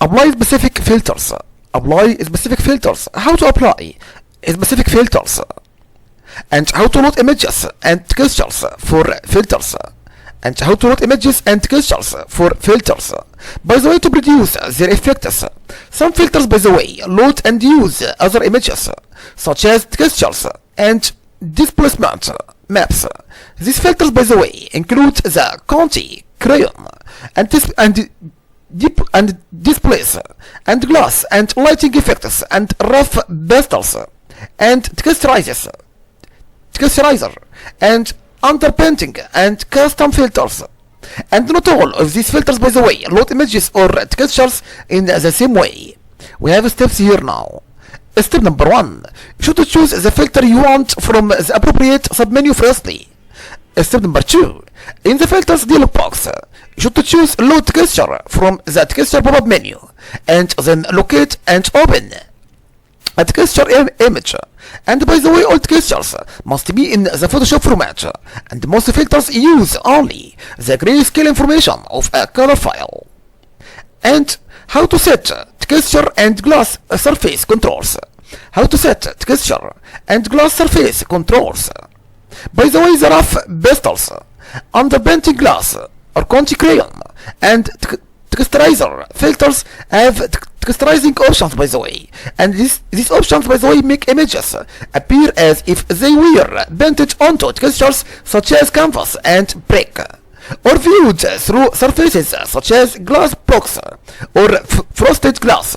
apply specific filters. Apply specific filters. How to apply specific filters, and how to load images and textures for filters, and how to load images and textures for filters. By the way, to produce their effects, some filters, by the way, load and use other images such as textures and displacement maps. These filters, by the way, include the Conti, crayon, and displace, and glass, and lighting effects, and rough pastels, and texturizer, and underpainting, and custom filters. And not all of these filters, by the way, load images or textures in the same way. We have steps here now. Step number 1. You should choose the filter you want from the appropriate submenu firstly. Step number 2. In the filters dialog box, you should choose load texture from the texture pop-up menu, and then locate and open a texture image. And by the way, all textures must be in the Photoshop format, and most filters use only the grayscale information of a color file. And how to set texture and glass surface controls. How to set texture and glass surface controls. By the way, the rough pastels, underpainting glass, or Conti crayon, and texturizer filters have texturizing options, by the way, and these options, by the way, make images appear as if they were painted onto textures such as canvas and brick, or viewed through surfaces such as glass blocks or frosted glass.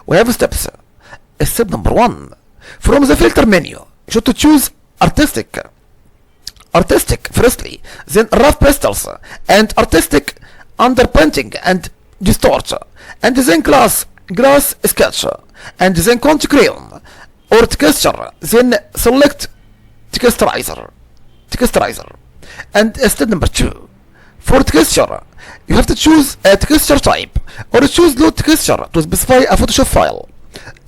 We have steps. Step number 1. From the filter menu, you should choose artistic firstly, then rough pastels, and artistic underpainting and distort, and then glass sketch, and then Conti crayon or texture, then select texturizer. And step number 2. For texture, you have to choose a texture type, or choose load texture to specify a Photoshop file.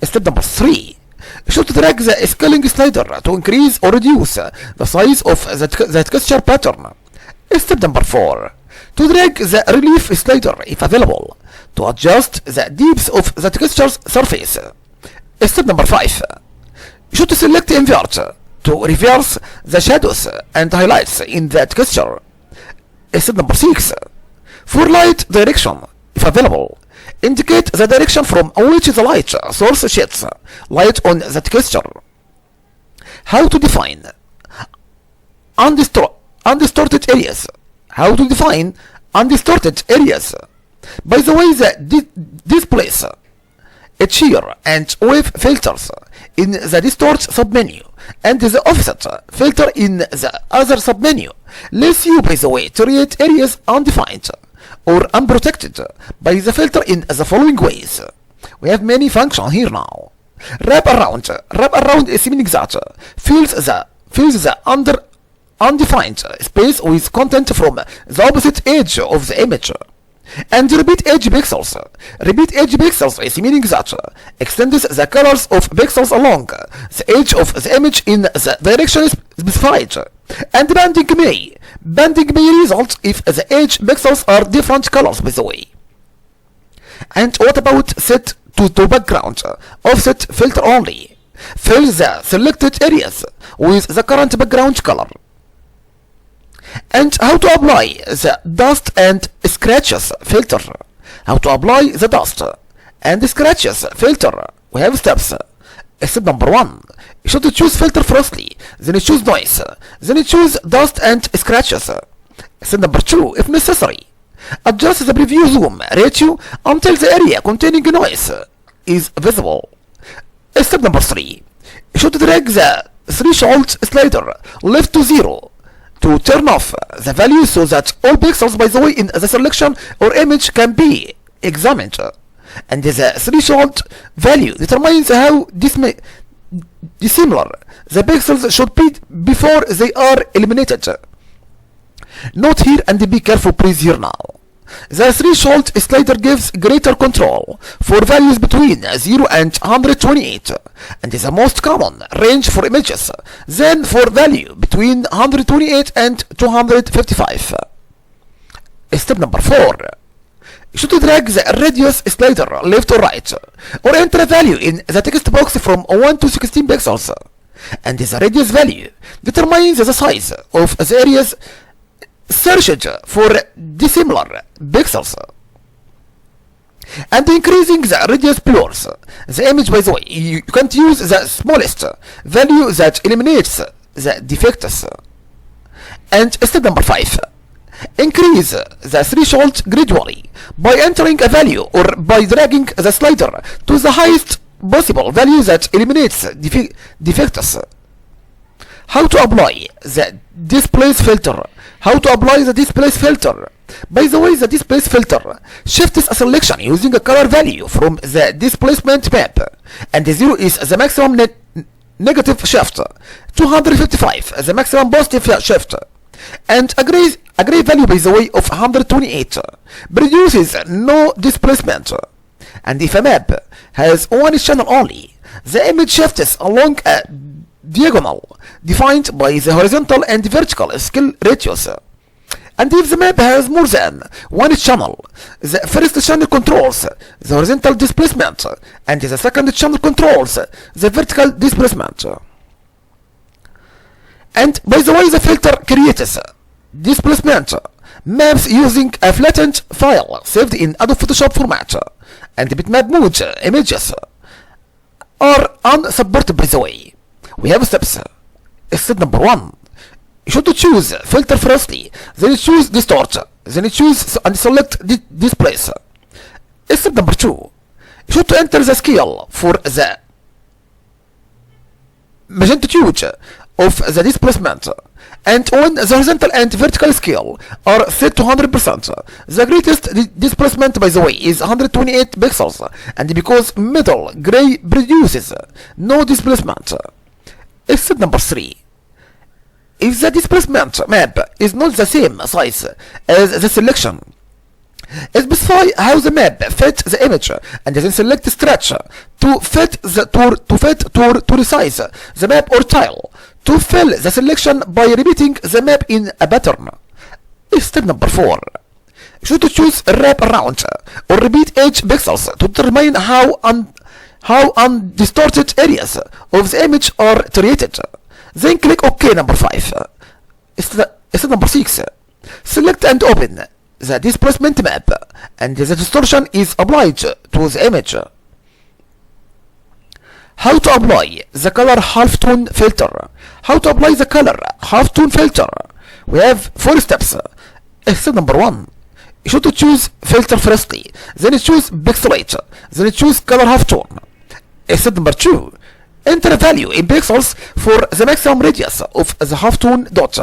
Step number 3. You should drag the scaling slider to increase or reduce the size of the texture pattern. Step number 4. To drag the relief slider, if available, to adjust the depth of the texture's surface. Step number 5. You should select invert to reverse the shadows and highlights in the texture. Step number 6. For light direction, if available, indicate the direction from which the light source sheds light on the texture. How to define undistorted areas. How to define undistorted areas. By the way, the displace, shear, and wave filters in the distort submenu, and the offset filter in the other submenu lets you, by the way, to create areas undefined or unprotected by the filter in the following ways. We have many functions here now. Wrap around is meaning that fills the undefined space with content from the opposite edge of the image. And repeat edge pixels. Repeat edge pixels is meaning that extends the colors of pixels along the edge of the image in the direction specified. And banding may result if the edge pixels are different colors, by the way. And what about set to background? Offset filter only. Fill the selected areas with the current background color. And how to apply the dust and scratches filter. How to apply the dust and scratches filter. We have steps. Step number 1. You should choose filter firstly, then you choose noise, then you choose dust and scratches. Step number 2. If necessary, adjust the preview zoom ratio until the area containing noise is visible. Step number 3. You should drag the threshold slider left to 0 to turn off the value so that all pixels, by the way, in the selection or image can be examined. And the threshold value determines how dissimilar the pixels should be before they are eliminated. Note here and be careful, please, here now. The threshold slider gives greater control for values between 0 and 128, and is the most common range for images, than for value between 128 and 255. Step number 4. You should drag the radius slider left or right, or enter a value in the text box from 1 to 16 pixels, and the radius value determines the size of the areas searched for dissimilar pixels. And increasing the radius blurs the image. By the way, you can't use the smallest value that eliminates the defects. And step number 5, increase the threshold gradually by entering a value or by dragging the slider to the highest possible value that eliminates defects. How to apply the displace filter? How to apply the displace filter? By the way, the displace filter shifts a selection using a color value from the displacement map, and 0 is the maximum negative shift, 255 the maximum positive shift, and a gray value, by the way, of 128 produces no displacement. And if a map has one channel only, the image shifts along a diagonal defined by the horizontal and vertical scale ratios. And if the map has more than one channel, the first channel controls the horizontal displacement, and the second channel controls the vertical displacement. And by the way, the filter creates displacement maps using a flattened file saved in Adobe Photoshop format, and bitmap mode images are unsupported. By the way, we have steps. Step number 1, you should choose filter firstly, then you choose distort, then you choose and select displace. Step number 2, you should enter the scale for the magnitude of the displacement, and when the horizontal and vertical scale are set to 100%, the greatest displacement, by the way, is 128 pixels, and because middle gray produces no displacement. Step number 3, if the displacement map is not the same size as the selection, specify how the map fits the image, and then select stretch to fit to resize the map, or tile to fill the selection by repeating the map in a pattern. Step number 4, you should choose wrap around or repeat edge pixels to determine how undistorted areas of the image are treated. Then click OK. Number 5. Step number 6. Select and open the displacement map, and the distortion is applied to the image. How to apply the color halftone filter? How to apply the color halftone filter? We have 4 steps. Step number 1. You should choose filter firstly, then you choose pixelate, then you choose color halftone. Step number 2. Enter a value in pixels for the maximum radius of the halftone dot,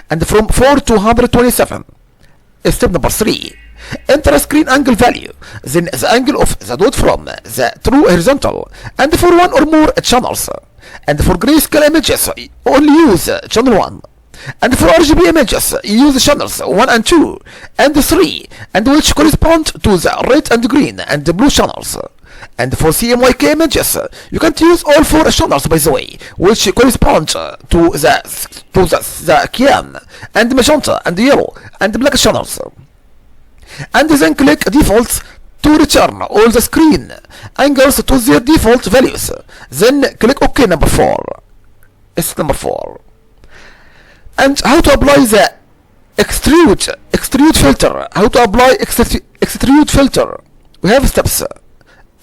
and from 4 to 127. Step number 3. Enter a screen angle value, then the angle of the dot from the true horizontal, and for one or more channels. And for grayscale images, only use channel 1. And for RGB images, use channels 1 and 2 and 3, and which correspond to the red and green and blue channels. And for CMYK images, you can use all 4 channels, by the way, which correspond to the cyan and magenta and yellow and black channels. And then click defaults to return all the screen angles to their default values. Then click OK. Number 4. It's number 4. And how to apply the extrude filter? How to apply extrude filter? We have steps.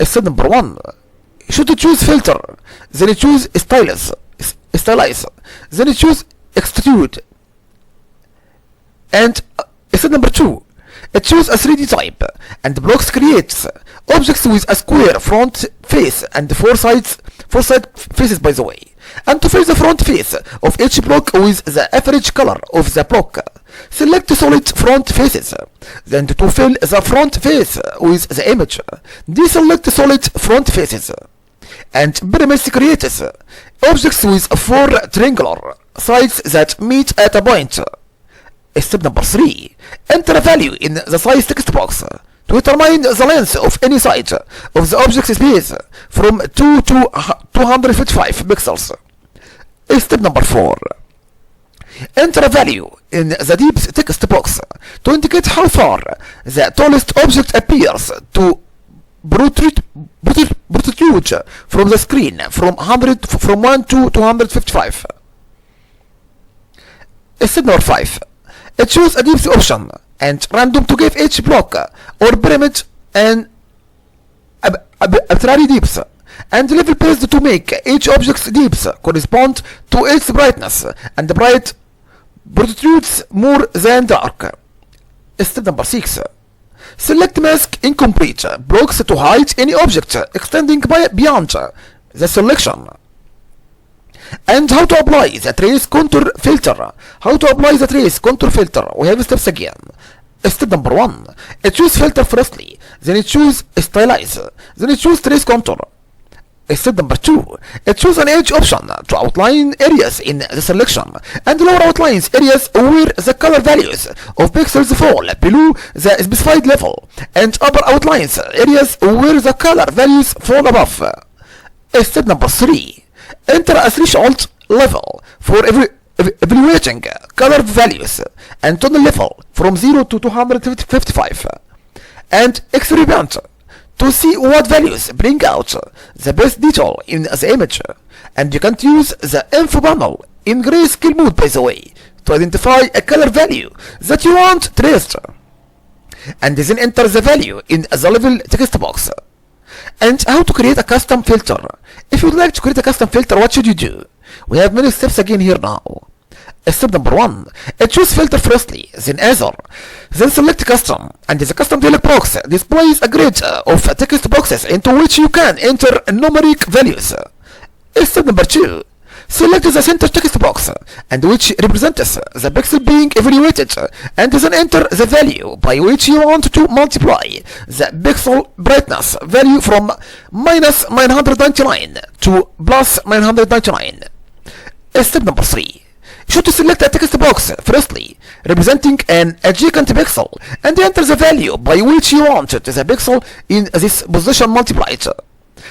Step number 1. You should choose filter, then you choose stylize, then you choose extrude. And step number 2. Choose a 3D type, and blocks creates objects with a square front face and 4 side faces, by the way. And to fill the front face of each block with the average color of the block, select solid front faces. Then to fill the front face with the image, deselect solid front faces. And Pyraminx creates objects with 4 triangular sides that meet at a point. Step number 3. Enter a value in the size text box to determine the length of any side of the object space from 2 to 255 pixels. Step number 4. Enter a value in the deep text box to indicate how far the tallest object appears to protrude from the screen from 1 to 255. Step number 5. Choose a depth option and random to give each block or pyramid an arbitrary depth, and level based to make each object's depth correspond to its brightness, and the bright protrudes more than dark. Step number 6. Select mask incomplete blocks to hide any object extending beyond the selection. And how to apply the trace contour filter. We have steps again. Step number 1. Choose filter firstly, then choose stylize, then choose trace contour. Step number 2. Choose an edge option to outline areas in the selection, and lower outlines areas where the color values of pixels fall below the specified level, and upper outlines areas where the color values fall above. Step number 3. Enter a threshold level for evaluating color values and tone level from 0 to 255, and experiment to see what values bring out the best detail in the image. And you can use the info panel in grayscale mode, by the way, to identify a color value that you want traced, and then enter the value in the level text box. And how to create a custom filter. If you'd like to create a custom filter, what should you do? We have many steps again here now. Step number 1. Choose filter firstly, then other, then select custom, and the custom dialog box displays a grid of text boxes into which you can enter numeric values. Step number 2. Select the center text box, and which represents the pixel being evaluated, and then enter the value by which you want to multiply the pixel brightness value from minus 999 to plus 999. Step number 3. You should select a text box firstly, representing an adjacent pixel, and enter the value by which you want the pixel in this position multiplied.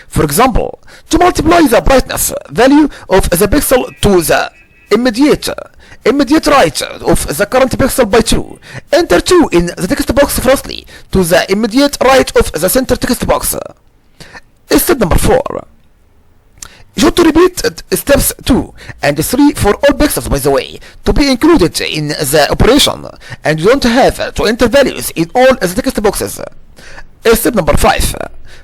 For example, to multiply the brightness value of the pixel to the immediate right of the current pixel by 2, enter 2 in the text box firstly to the immediate right of the center text box. Step number 4. You should repeat steps 2 and 3 for all pixels, by the way, to be included in the operation, and you don't have to enter values in all the text boxes. Step number 5.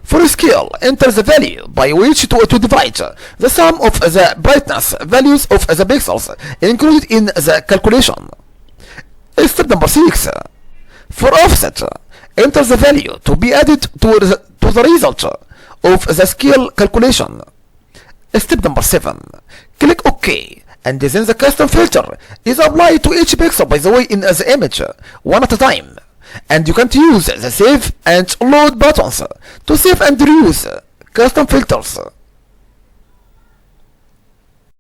For scale, enter the value by which to divide the sum of the brightness values of the pixels included in the calculation. Step number 6. For offset, enter the value to be added to the result of the scale calculation. Step number 7. Click OK, and then the custom filter is applied to each pixel, by the way, in the image, one at a time. And you can use the save and load buttons to save and reuse custom filters.